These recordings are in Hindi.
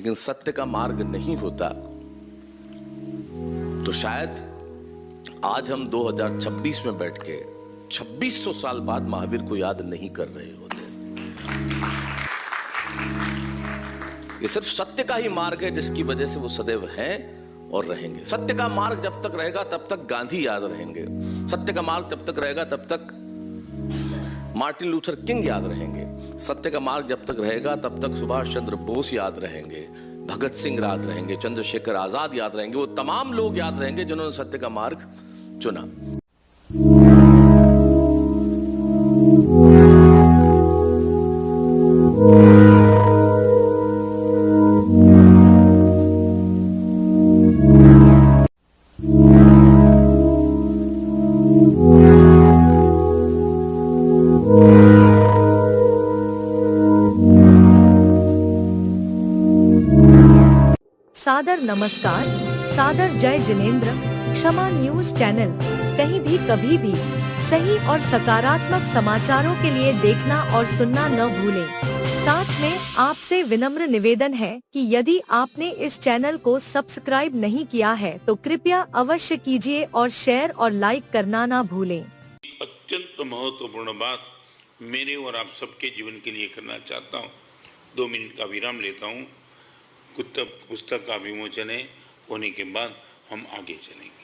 लेकिन सत्य का मार्ग नहीं होता तो शायद आज हम 2026 में बैठ के 2600 साल बाद महावीर को याद नहीं कर रहे होते। ये सिर्फ सत्य का ही मार्ग है जिसकी वजह से वो सदैव हैं और रहेंगे। सत्य का मार्ग जब तक रहेगा तब तक गांधी याद रहेंगे। सत्य का मार्ग जब तक रहेगा तब तक मार्टिन लूथर किंग याद रहेंगे। सत्य का मार्ग जब तक रहेगा तब तक सुभाष चंद्र बोस याद रहेंगे, भगत सिंह याद रहेंगे, चंद्रशेखर आजाद याद रहेंगे। वो तमाम लोग याद रहेंगे जिन्होंने सत्य का मार्ग चुना। सादर नमस्कार, सादर जय जिनेंद्र। क्षमा न्यूज चैनल कहीं भी कभी भी सही और सकारात्मक समाचारों के लिए देखना और सुनना न भूलें। साथ में आपसे विनम्र निवेदन है कि यदि आपने इस चैनल को सब्सक्राइब नहीं किया है तो कृपया अवश्य कीजिए और शेयर और लाइक करना ना भूलें। अत्यंत महत्वपूर्ण बात मेरे और आप सबके जीवन के लिए करना चाहता हूँ। 2 मिनट का विराम लेता हूँ। पुस्तक का विमोचन होने के बाद हम आगे चलेंगे।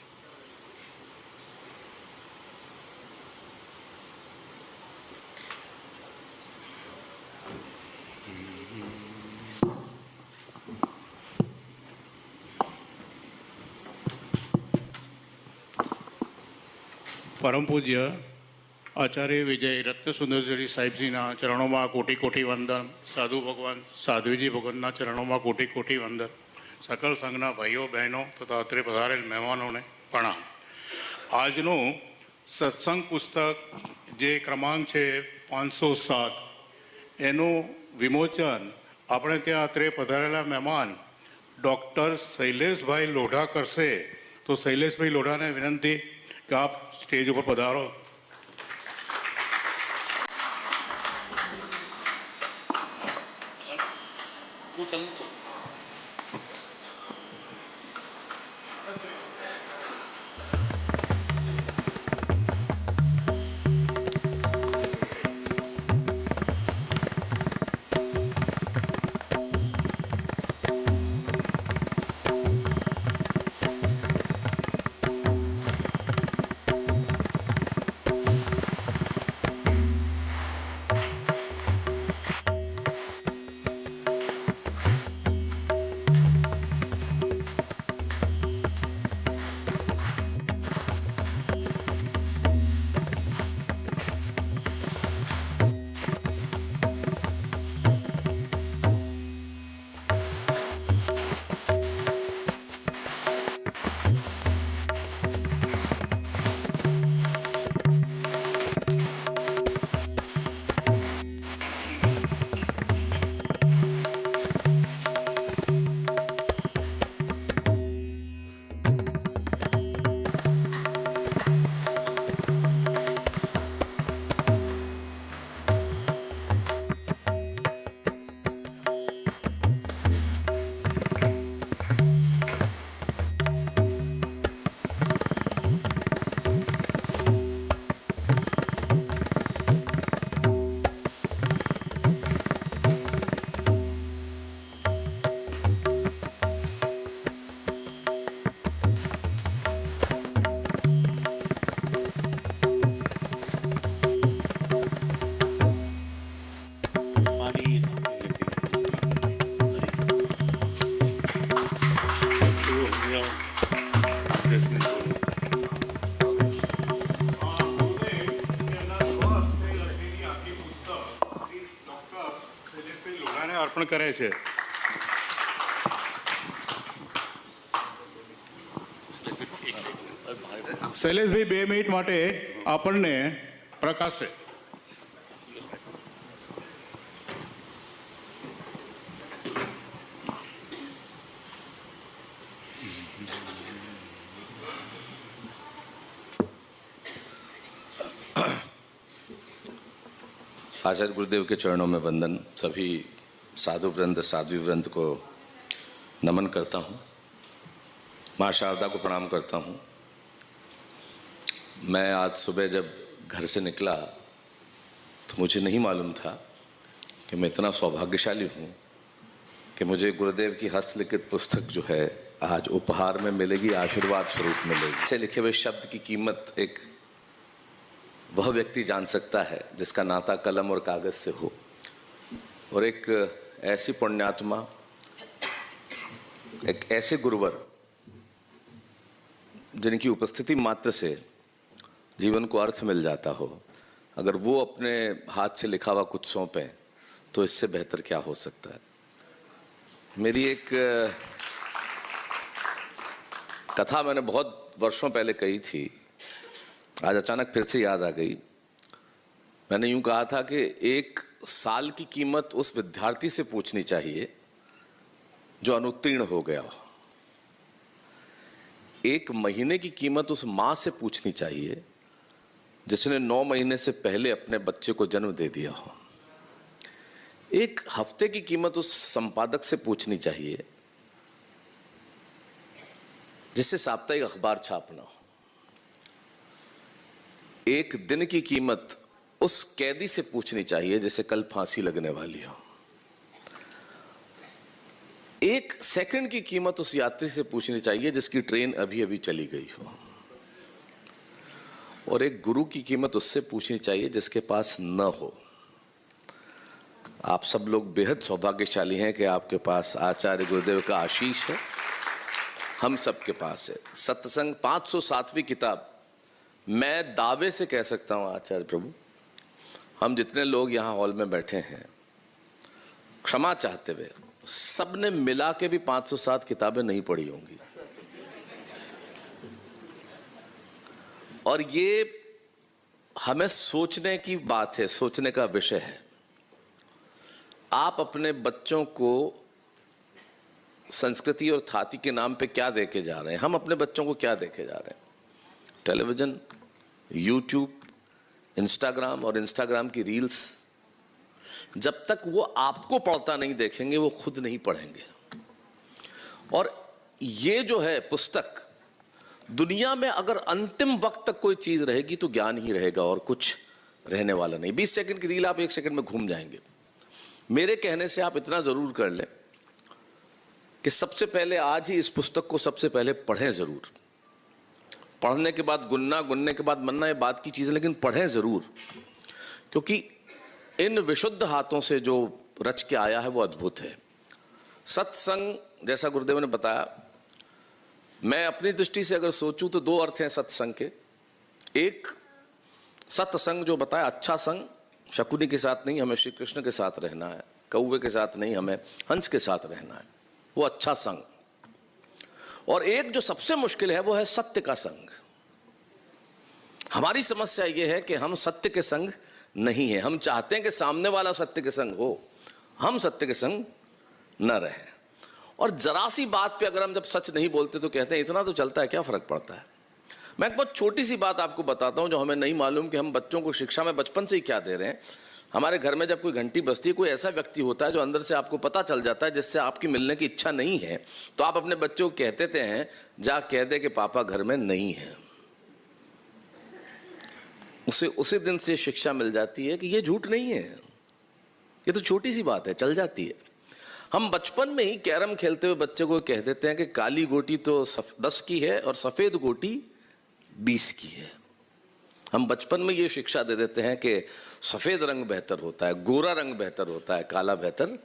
परम पूज्य आचार्य विजय रत्न सुंदरजी साहेबजीना चरणों में कोटि कोटि वंदन। साधु भगवान साध्वीजी भगवान चरणों में कोटि कोटि वंदन। सकल संघना भाईओ बहनों तथा अत्रे पधारेल मेहमानों ने प्रणाम। आजनु सत्संग पुस्तक जे क्रमांक है 507 एनु विमोचन अपने त्या अत्रे पधारेला मेहमान डॉक्टर शैलेष भाई लोढ़ा करशे। तो शैलेष भाई लोढ़ा ने विनंती कि आप स्टेज पर पधारो। अर्पण करे छे। शैलेष भाई 2 मिनिट माटे आपने प्रकाशे। आचार्य गुरुदेव के चरणों में वंदन। सभी साधु वृंद साध्वी वृंद को नमन करता हूँ, माँ शारदा को प्रणाम करता हूँ। मैं आज सुबह जब घर से निकला तो मुझे नहीं मालूम था कि मैं इतना सौभाग्यशाली हूँ कि मुझे गुरुदेव की हस्तलिखित पुस्तक जो है आज उपहार में मिलेगी, आशीर्वाद स्वरूप मिलेगी। ऐसे लिखे हुए शब्द की कीमत एक वह व्यक्ति जान सकता है जिसका नाता कलम और कागज से हो, और एक ऐसी पुण्यात्मा, एक ऐसे गुरुवर जिनकी उपस्थिति मात्र से जीवन को अर्थ मिल जाता हो, अगर वो अपने हाथ से लिखा हुआ कुछ सौंपे तो इससे बेहतर क्या हो सकता है। मेरी एक कथा मैंने बहुत वर्षों पहले कही थी, आज अचानक फिर से याद आ गई। मैंने यूं कहा था कि एक साल की कीमत उस विद्यार्थी से पूछनी चाहिए जो अनुत्तीर्ण हो गया हो। एक महीने की कीमत उस माँ से पूछनी चाहिए जिसने 9 महीने से पहले अपने बच्चे को जन्म दे दिया हो। एक हफ्ते की कीमत उस संपादक से पूछनी चाहिए जिससे साप्ताहिक अखबार छापना हो। एक दिन की कीमत उस कैदी से पूछनी चाहिए जिसे कल फांसी लगने वाली हो। एक सेकंड की कीमत उस यात्री से पूछनी चाहिए जिसकी ट्रेन अभी अभी चली गई हो। और एक गुरु की कीमत उससे पूछनी चाहिए जिसके पास न हो। आप सब लोग बेहद सौभाग्यशाली हैं कि आपके पास आचार्य गुरुदेव का आशीष है, हम सबके पास है। सत्संग 507वीं किताब, मैं दावे से कह सकता हूं आचार्य प्रभु, हम जितने लोग यहां हॉल में बैठे हैं, क्षमा चाहते हुए, सबने मिला के भी 507 किताबें नहीं पढ़ी होंगी। और ये हमें सोचने की बात है, सोचने का विषय है। आप अपने बच्चों को संस्कृति और थाती के नाम पे क्या देके जा रहे हैं? हम अपने बच्चों को क्या देके जा रहे हैं? टेलीविजन, यूट्यूब, इंस्टाग्राम और इंस्टाग्राम की रील्स। जब तक वो आपको पढ़ता नहीं देखेंगे वो खुद नहीं पढ़ेंगे। और ये जो है पुस्तक, दुनिया में अगर अंतिम वक्त तक कोई चीज रहेगी तो ज्ञान ही रहेगा और कुछ रहने वाला नहीं। 20 सेकंड की रील आप 1 सेकंड में घूम जाएंगे। मेरे कहने से आप इतना जरूर कर लें कि सबसे पहले आज ही इस पुस्तक को सबसे पहले पढ़ें जरूर। पढ़ने के बाद गुनना, गुनने के बाद मनना, ये बात की चीज है, लेकिन पढ़ें जरूर, क्योंकि इन विशुद्ध हाथों से जो रच के आया है वो अद्भुत है। सत्संग, जैसा गुरुदेव ने बताया, मैं अपनी दृष्टि से अगर सोचूं तो 2 अर्थ हैं सत्संग के। एक सत्संग जो बताया, अच्छा संग, शकुनी के साथ नहीं, हमें श्री कृष्ण के साथ रहना है, कौवे के साथ नहीं, हमें हंस के साथ रहना है, वो अच्छा संग। और एक जो सबसे मुश्किल है वो है सत्य का संग। हमारी समस्या ये है कि हम सत्य के संग नहीं है। हम चाहते हैं कि सामने वाला सत्य के संग हो, हम सत्य के संग न रहें। और जरा सी बात पे अगर हम जब सच नहीं बोलते तो कहते हैं इतना तो चलता है, क्या फर्क पड़ता है। मैं एक बहुत छोटी सी बात आपको बताता हूं जो हमें नहीं मालूम कि हम बच्चों को शिक्षा में बचपन से ही क्या दे रहे हैं। हमारे घर में जब कोई घंटी बजती है, कोई ऐसा व्यक्ति होता है जो अंदर से आपको पता चल जाता है, जिससे आपकी मिलने की इच्छा नहीं है, तो आप अपने बच्चों को कहते हैं जा कह दे कि पापा घर में नहीं है। उसी दिन से शिक्षा मिल जाती है कि ये झूठ नहीं है, ये तो छोटी सी बात है, चल जाती है। हम बचपन में ही कैरम खेलते हुए बच्चे को कह देते हैं कि काली गोटी तो 10 की है और सफेद गोटी 20 की है। हम बचपन में ये शिक्षा दे देते हैं कि सफेद रंग बेहतर होता है, गोरा रंग बेहतर होता है, काला बेहतर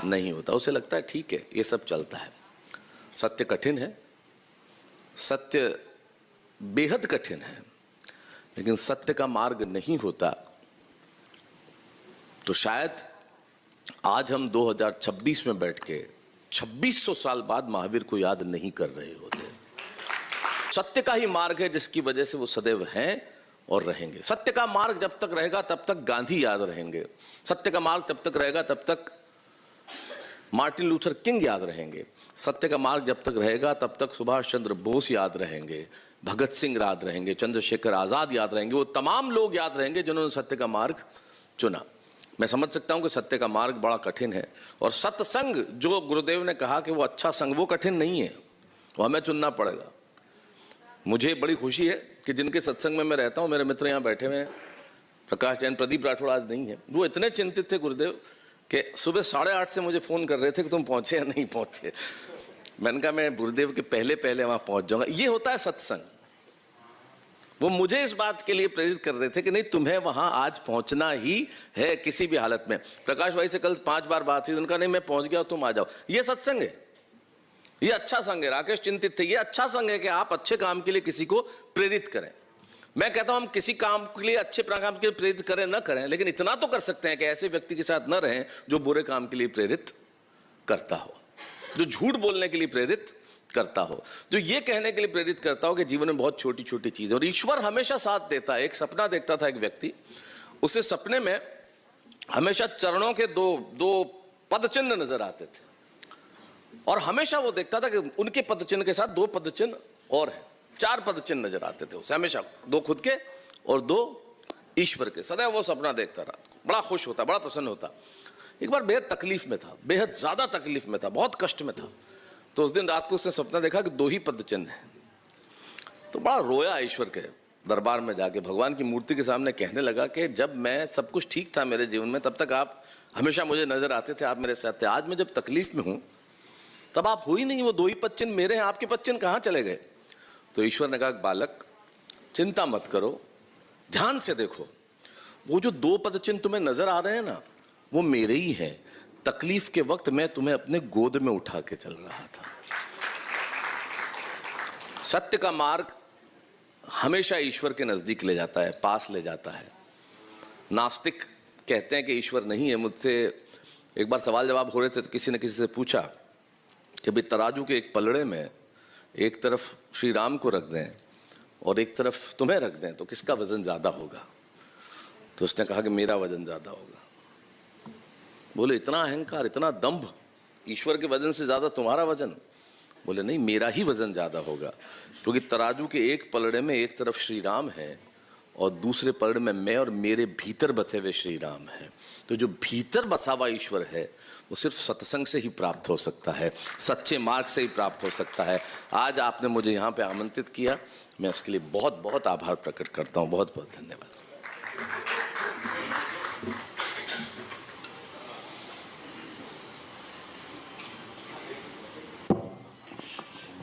नहीं होता। उसे लगता है ठीक है, ये सब चलता है। सत्य कठिन है, सत्य बेहद कठिन है, लेकिन सत्य का मार्ग नहीं होता तो शायद आज हम 2026 में बैठ के 2600 साल बाद महावीर को याद नहीं कर रहे होते। सत्य का ही मार्ग है जिसकी वजह से वो सदैव हैं और रहेंगे। सत्य का मार्ग जब तक रहेगा तब तक गांधी याद रहेंगे। सत्य का मार्ग जब तक रहेगा तब तक मार्टिन लूथर किंग याद रहेंगे। सत्य का मार्ग जब तक रहेगा तब तक सुभाष चंद्र बोस याद रहेंगे, भगत सिंह याद रहेंगे, चंद्रशेखर आजाद याद रहेंगे। वो तमाम लोग याद रहेंगे जिन्होंने सत्य का मार्ग चुना। मैं समझ सकता हूं कि सत्य का मार्ग बड़ा कठिन है, और सत्संग जो गुरुदेव ने कहा कि वो अच्छा संग, वो कठिन नहीं है, वो हमें चुनना पड़ेगा। मुझे बड़ी खुशी है कि जिनके सत्संग में मैं रहता हूं, मेरे मित्र यहाँ बैठे हुए हैं, प्रकाश जैन, प्रदीप राठौड़ आज नहीं है, वो इतने चिंतित थे गुरुदेव कि सुबह 8:30 से मुझे फ़ोन कर रहे थे कि तुम पहुँचे या नहीं पहुँचे। मैंने कहा मैं गुरुदेव के पहले पहले वहाँ पहुँच जाऊँगा। ये होता है सत्संग। वो मुझे इस बात के लिए प्रेरित कर रहे थे कि नहीं, तुम्हें वहाँ आज पहुँचना ही है किसी भी हालत में। प्रकाश भाई से कल 5 बार बात हुई, उनका नहीं मैं पहुँच गया, तुम आ जाओ। ये सत्संग है, ये अच्छा संग है। राकेश चिंतित थे, ये अच्छा संग है कि आप अच्छे काम के लिए किसी को प्रेरित करें। मैं कहता हूं हम किसी काम के लिए, अच्छे काम के लिए प्रेरित करें न करें, लेकिन इतना तो कर सकते हैं कि ऐसे व्यक्ति के साथ न रहें जो बुरे काम के लिए प्रेरित करता हो, जो झूठ बोलने के लिए प्रेरित करता हो, जो ये कहने के लिए प्रेरित करता हो कि जीवन में बहुत छोटी छोटी चीजें। और ईश्वर हमेशा साथ देता है। एक सपना देखता था एक व्यक्ति, उसे सपने में हमेशा चरणों के दो पदचिन्ह नजर आते थे, और हमेशा वो देखता था कि उनके पदचिन्ह के साथ 2 पदचिन्ह और हैं, 4 पदचिन्ह नजर आते थे उसे हमेशा, 2 खुद के और 2 ईश्वर के। सदैव वो सपना देखता रहा, बड़ा खुश होता, बड़ा प्रसन्न होता। एक बार बेहद तकलीफ में था, बेहद ज्यादा तकलीफ में था, बहुत कष्ट में था। तो उस दिन रात को उसने सपना देखा कि 2 ही पदचिन्ह हैं। तो बड़ा रोया ईश्वर के दरबार में जाके, भगवान की मूर्ति के सामने कहने लगा कि जब मैं सब कुछ ठीक था मेरे जीवन में, तब तक आप हमेशा मुझे नजर आते थे, आप मेरे साथ थे। आज मैं जब तकलीफ में हूं तब आप हो ही नहीं, वो 2 ही पदचिन्ह मेरे हैं, आपके पदचिन्ह कहाँ चले गए? तो ईश्वर ने कहा बालक चिंता मत करो, ध्यान से देखो, वो जो 2 पदचिन्ह तुम्हें नजर आ रहे हैं ना, वो मेरे ही हैं। तकलीफ के वक्त मैं तुम्हें अपने गोद में उठा के चल रहा था। सत्य का मार्ग हमेशा ईश्वर के नजदीक ले जाता है, पास ले जाता है। नास्तिक कहते हैं कि ईश्वर नहीं है। मुझसे एक बार सवाल जवाब हो रहे थे तो किसी ने किसी से पूछा कि भाई तराजू के एक पलड़े में एक तरफ श्री राम को रख दें और एक तरफ तुम्हें रख दें तो किसका वजन ज्यादा होगा? तो उसने कहा कि मेरा वजन ज्यादा होगा। बोले इतना अहंकार, इतना दंभ, ईश्वर के वजन से ज्यादा तुम्हारा वजन? बोले नहीं, मेरा ही वजन ज्यादा होगा, क्योंकि तराजू के एक पलड़े में एक तरफ श्री राम है और दूसरे पलड़े में मैं और मेरे भीतर बसे हुए श्री राम है। तो जो भीतर बसा हुआ ईश्वर है वो सिर्फ सत्संग से ही प्राप्त हो सकता है, सच्चे मार्ग से ही प्राप्त हो सकता है। आज आपने मुझे यहाँ पे आमंत्रित किया, मैं उसके लिए बहुत बहुत आभार प्रकट करता हूँ। बहुत बहुत धन्यवाद।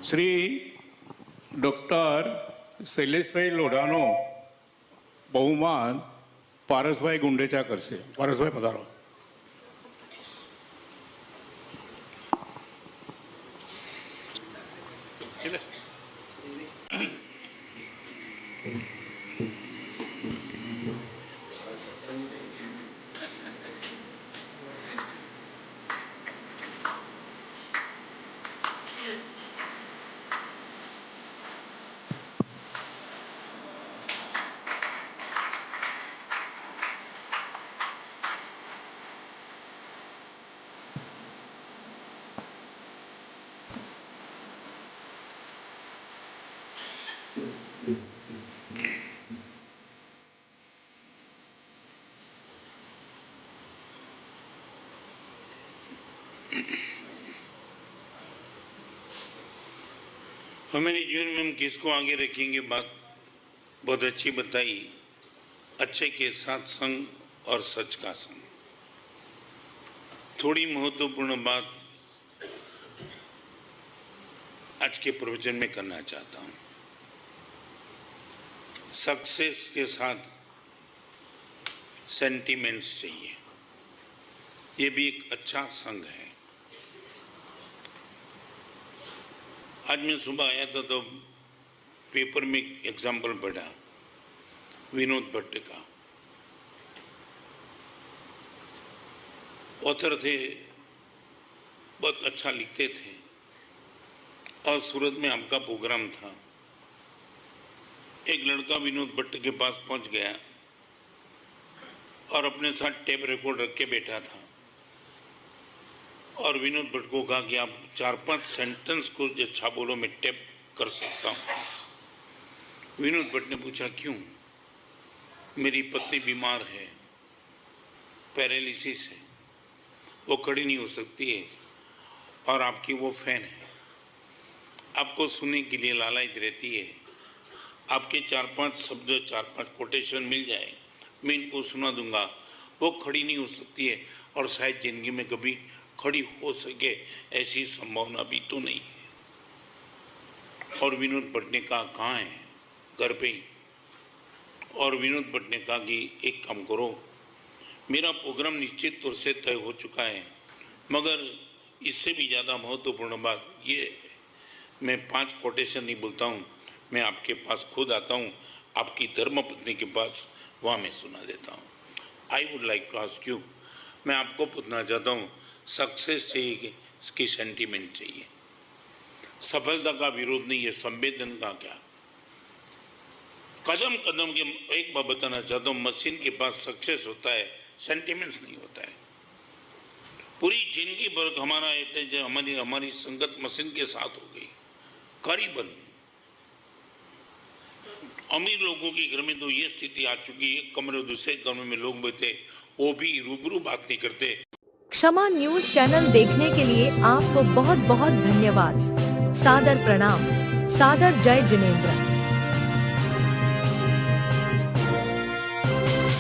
શ્રી ડૉક્ટર શૈલેષભાઈ લોઢાનો બહુમાન પારસભાઈ ગુંડેચા કરશે. પારસભાઈ પધારો. हमारे जीवन में हम किसको आगे रखेंगे, बात बहुत अच्छी बताई। अच्छे के साथ संग और सच का संग। थोड़ी महत्वपूर्ण बात आज के प्रवचन में करना चाहता हूं। सक्सेस के साथ सेंटिमेंट्स चाहिए, ये भी एक अच्छा संग है। आज मैं सुबह आया था तो पेपर में एग्जाम्पल पढ़ा विनोद भट्ट का। ऑथर थे, बहुत अच्छा लिखते थे, और सूरत में आपका प्रोग्राम था। एक लड़का विनोद भट्ट के पास पहुंच गया और अपने साथ टेप रिकॉर्ड रख के बैठा था, और विनोद भट्ट को कहा कि आप 4-5 सेंटेंस को अच्छा बोलो, मैं टेप कर सकता हूँ। विनोद भट्ट ने पूछा क्यों? मेरी पत्नी बीमार है पैरालिसिस है, वो खड़ी नहीं हो सकती है और आपकी वो फैन है, आपको सुनने के लिए लालायित रहती है। आपके 4-5 शब्द 4-5 कोटेशन मिल जाए, मैं इनको सुना दूंगा, वो खड़ी नहीं हो सकती है और शायद जिंदगी में कभी खड़ी हो सके ऐसी संभावना भी तो नहीं है। और विनोद पटनेका कहाँ है? घर पे ही। और विनोद पटनेका की एक काम करो, मेरा प्रोग्राम निश्चित तौर से तय हो चुका है, मगर इससे भी ज़्यादा महत्वपूर्ण बात ये है, मैं 5 कोटेशन नहीं बोलता हूँ, मैं आपके पास खुद आता हूँ, आपकी धर्मपत्नी के पास, वहाँ मैं सुना देता हूँ। I would like to ask you, मैं आपको पूछना चाहता हूँ, सक्सेस चाहिए कि इसकी सेंटीमेंट चाहिए? सफलता का विरोध नहीं है, संवेदन का क्या? कदम कदम के एक बात बताना चाहता हूँ, मशीन के पास सक्सेस होता है, सेंटीमेंट्स नहीं होता है। पूरी जिंदगी भर हमारा हमारी संगत मशीन के साथ हो गई करीबन। अमीर लोगों के घर में तो ये स्थिति आ चुकी है, एक कमरे दूसरे कमरे में लोग बैठे, वो भी रूबरू बात नहीं करते। क्षमा न्यूज चैनल देखने के लिए आपको बहुत बहुत धन्यवाद। सादर प्रणाम। सादर जय जिनेंद्र।